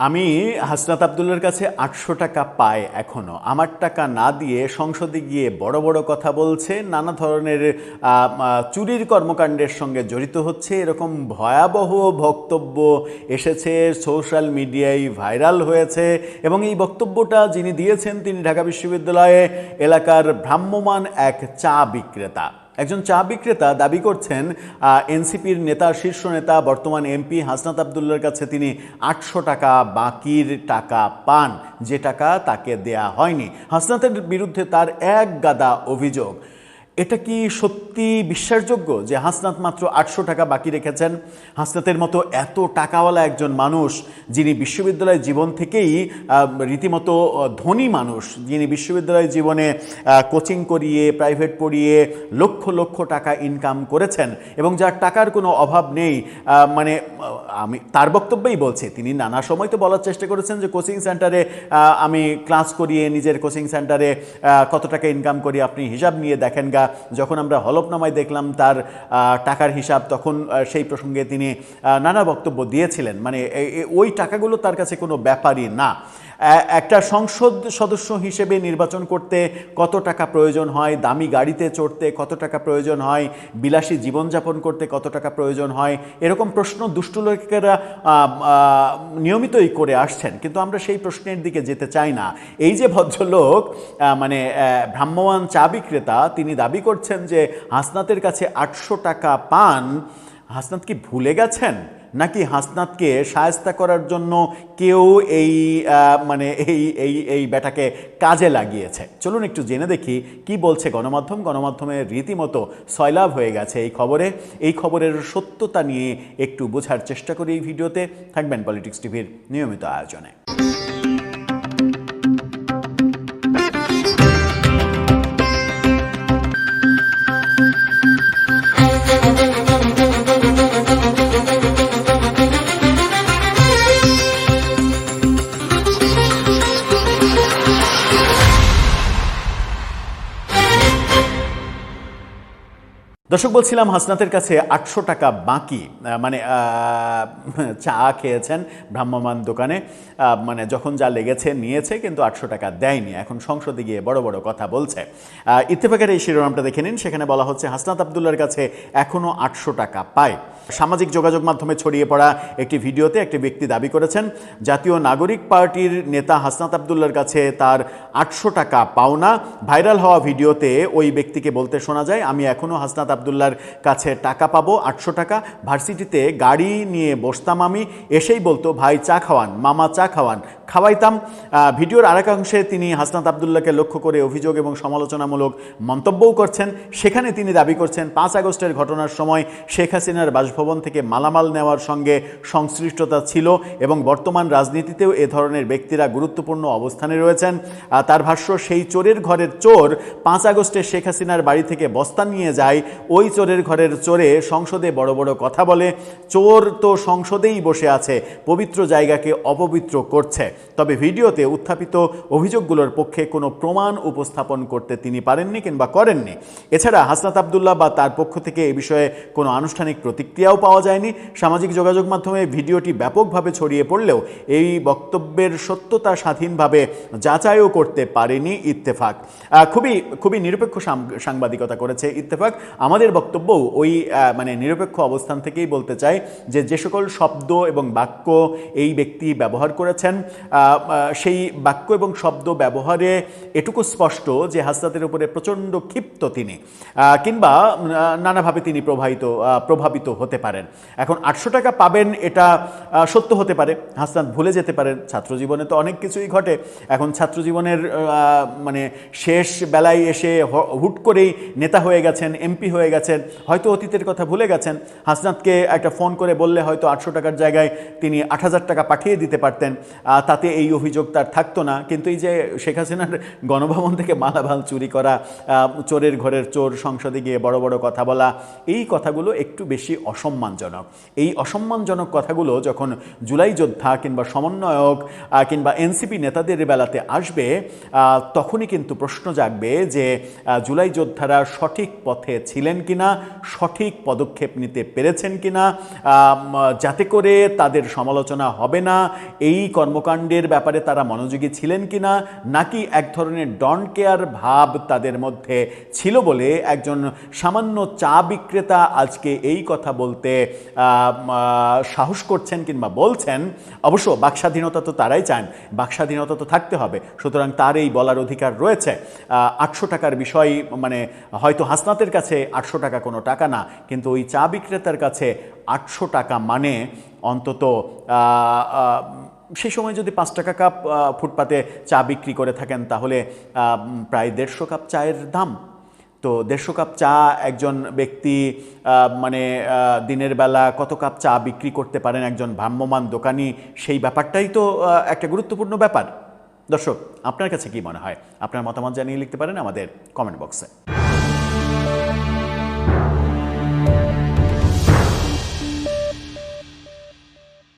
আমি হাসনাত আবদুল্লার কাছে ৮০০ টাকা পাই এখনও। আমার টাকা না দিয়ে সংসদে গিয়ে বড় বড় কথা বলছে, নানা ধরনের চুরির কর্মকাণ্ডের সঙ্গে জড়িত হচ্ছে, এরকম ভয়াবহ বক্তব্য এসেছে, সোশ্যাল মিডিয়ায় ভাইরাল হয়েছে। এবং এই বক্তব্যটা যিনি দিয়েছেন তিনি ঢাকা বিশ্ববিদ্যালয়ে এলাকার ভ্রাম্যমাণ এক চা বিক্রেতা। একজন চা বিক্রেতা দাবি করছেন এনসিপির নেতা, শীর্ষ নেতা, বর্তমান এমপি হাসনাত আবদুল্লার কাছে তিনি ৮০০ টাকা বাকির টাকা পান, যে টাকা তাকে দেয়া হয়নি। হাসনাতের বিরুদ্ধে তার এক গাদা অভিযোগ। এটা কি সত্যি বিশ্বাসযোগ্য যে হাসনাত মাত্র ৮০০ টাকা বাকি রেখেছেন? হাসনাতের মতো এত টাকাওয়ালা একজন মানুষ, যিনি বিশ্ববিদ্যালয় জীবন থেকেই রীতিমতো ধনী মানুষ, যিনি বিশ্ববিদ্যালয় জীবনে কোচিং করিয়ে, প্রাইভেট পড়িয়ে লক্ষ লক্ষ টাকা ইনকাম করেছেন এবং যার টাকার কোনো অভাব নেই, মানে আমি তার বক্তব্যেই বলছি। তিনি নানা সময় তো বলার চেষ্টা করেছেন যে কোচিং সেন্টারে আমি ক্লাস করিয়ে, নিজের কোচিং সেন্টারে কত টাকা ইনকাম করি আপনি হিসাব নিয়ে দেখেন গা। যখন আমরা হলফনামায় দেখলাম তার টাকার হিসাব, তখন সেই প্রসঙ্গে তিনি নানা বক্তব্য দিয়েছিলেন। মানে ওই টাকাগুলো তার কাছে কোনো ব্যাপারই না। একটা সংসদ সদস্য হিসেবে নির্বাচন করতে কত টাকা প্রয়োজন হয়, দামি গাড়িতে চড়তে কত টাকা প্রয়োজন হয়, বিলাসী জীবনযাপন করতে কত টাকা প্রয়োজন হয়, এরকম প্রশ্ন দুষ্ট লোকেরা নিয়মিতই করে আসছেন, কিন্তু আমরা সেই প্রশ্নের দিকে যেতে চাই না। এই যে ভদ্রলোক, মানে ভ্রাম্যমাণ চা বিক্রেতা, তিনি দাবি করছেন যে হাসনাতের কাছে ৮০০ টাকা পান। হাসনাত কি ভুলে গেছেন, নাকি হাসনাতকে শায়েস্তা করার জন্য কেউ এই মানে এই ব্যাটাকে কাজে লাগিয়েছে? চলুন একটু জেনে দেখি কি বলছে গণমাধ্যম। গণমাধ্যমের রীতিমতো সয়লাভ হয়ে গেছে এই খবরে। এই খবরের সত্যতা নিয়ে একটু বোঝার চেষ্টা করি এই ভিডিওতে। থাকবেন পলিটিক্স টিভির নিয়মিত আয়োজনে। দর্শক, বলছিলাম হাসনাতের কাছে ৮০০ টাকা বাকি, মানে চা খেয়েছেন ভ্রাম্যমাণ দোকানে, মানে যখন যা লেগেছে নিয়েছে, কিন্তু ৮০০ টাকা দেয়নি। এখন সংসদে গিয়ে বড় বড় কথা বলছে। ইত্তেফাকের এই শিরোনামটা দেখে নিন। সেখানে বলা হচ্ছে হাসনাত আবদুল্লার কাছে এখনও ৮০০ টাকা পায়। সামাজিক যোগাযোগ মাধ্যমে ছড়িয়ে পড়া একটি ভিডিওতে একটি ব্যক্তি দাবি করেছেন জাতীয় নাগরিক পার্টির নেতা হাসনাত আবদুল্লার কাছে তার ৮০০ টাকা পাওনা। ভাইরাল হওয়া ভিডিওতে ওই ব্যক্তিকে বলতে শোনা যায়, আমি এখনও হাসনাত আবদুল্লার কাছে টাকা পাবো ৮০০ টাকা। ভার্সিটিতে গাড়ি নিয়ে বসতাম আমি, এসেই বলতো ভাই চা খাওয়ান, মামা চা খাওয়ান, খাওয়াইতাম। ভিডিওর আরেকাংশে তিনি হাসনাত আবদুল্লাহকে লক্ষ্য করে অভিযোগ এবং সমালোচনামূলক মন্তব্যও করছেন। সেখানে তিনি দাবি করছেন ৫ আগস্টের ঘটনার সময় শেখ হাসিনার বাসভবন থেকে মালামাল নেওয়ার সঙ্গে সংশ্লিষ্টতা ছিল এবং বর্তমান রাজনীতিতেও এ ধরনের ব্যক্তিরা গুরুত্বপূর্ণ অবস্থানে রয়েছেন। তার ভাষ্য, সেই চোরের ঘরের চোর ৫ আগস্টে শেখ হাসিনার বাড়ি থেকে বস্তা নিয়ে যায়, ওই চোরের ঘরের চোরে সংসদে বড় বড় কথা বলে। চোর তো সংসদেই বসে আছে, পবিত্র জায়গাকে অপবিত্র করছে। তবে ভিডিওতে উত্থাপিত অভিযোগগুলোর পক্ষে কোনো প্রমাণ উপস্থাপন করতে তিনি পারেননি কিংবা করেননি। এছাড়া হাসনাত আবদুল্লাহ বা তার পক্ষ থেকে এ বিষয়ে কোনো আনুষ্ঠানিক প্রতিক্রিয়াও পাওয়া যায়নি। সামাজিক যোগাযোগ মাধ্যমে ভিডিওটি ব্যাপকভাবে ছড়িয়ে পড়লেও এই বক্তব্যের সত্যতা স্বাধীনভাবে যাচাইও করতে পারেনি ইত্তেফাক। খুবই নিরপেক্ষ সাংবাদিকতা করেছে ইত্তেফাক। আমাদের বক্তব্যও ওই মানে নিরপেক্ষ অবস্থান থেকেই বলতে চাই যে সকল শব্দ এবং বাক্য এই ব্যক্তি ব্যবহার করেছেন, সেই বাক্য এবং শব্দ ব্যবহারে এটুকু স্পষ্ট যে হাসনাতের উপরে প্রচণ্ড ক্ষিপ্ত তিনি, কিংবা নানাভাবে তিনি প্রভাবিত হতে পারেন। এখন ৮০০ টাকা পাবেন এটা সত্য হতে পারে, হাসনাত ভুলে যেতে পারেন। ছাত্রজীবনে তো অনেক কিছুই ঘটে। এখন ছাত্রজীবনের মানে শেষ বেলায় এসে হুট করেই নেতা হয়ে গেছেন, এমপি হয়ে গেছেন, হয়তো অতীতের কথা ভুলে গেছেন। হাসনাতকে একটা ফোন করে বললে হয়তো ৮০০ টাকার জায়গায় তিনি ৮০০০ টাকা পাঠিয়ে দিতে পারতেন। তাতে এই অভিযোগ তার থাকতো না। কিন্তু এই যে শেখ হাসিনার গণভবন থেকে মালামাল চুরি করা, চোরের ঘরের চোর, সংসদে গিয়ে বড় বড় কথা বলা, এই কথাগুলো একটু বেশি অসম্মানজনক। এই অসম্মানজনক কথাগুলো যখন জুলাই যোদ্ধা কিংবা সমন্বয়ক কিংবা এনসিপি নেতাদের বেলাতে আসবে, তখনই কিন্তু প্রশ্ন জাগবে যে জুলাই যোদ্ধারা সঠিক পথে ছিলেন কিনা, সঠিক পদক্ষেপ নিতে পেরেছেন কিনা, যাতে করে তাদের সমালোচনা হবে না, এই কর্মকাণ্ডের ব্যাপারে তারা মনোযোগী ছিলেন কিনা, নাকি এক ধরনের ডন কেয়ার ভাব তাদের মধ্যে ছিল বলে একজন সামান্য চা বিক্রেতা আজকে এই কথা বলতে সাহস করছেন কিংবা বলছেন। অবশ্য বাকস্বাধীনতা তো তারাই চান, বাকস্বাধীনতা তো থাকতে হবে, সুতরাং তার এই বলার অধিকার রয়েছে। 800 টাকার বিষয়, মানে হয়তো হাসনাতের কাছে 800 টাকা কোনো টাকা না, কিন্তু ওই চা বিক্রেতার কাছে 800 টাকা মানে অন্তত সেই সময় যদি 5 টাকা কাপ ফুটপাতে চা বিক্রি করে থাকেন, তাহলে প্রায় 150 কাপ চায়ের দাম। তো 150 কাপ চা একজন ব্যক্তি মানে দিনের বেলা কত কাপ চা বিক্রি করতে পারেন একজন ভ্রাম্যমাণ দোকানি, সেই ব্যাপারটাই তো একটা গুরুত্বপূর্ণ ব্যাপার। দর্শক, আপনার কাছে কি মনে হয়? আপনার মতামত জানিয়ে লিখতে পারেন আমাদের কমেন্ট বক্সে।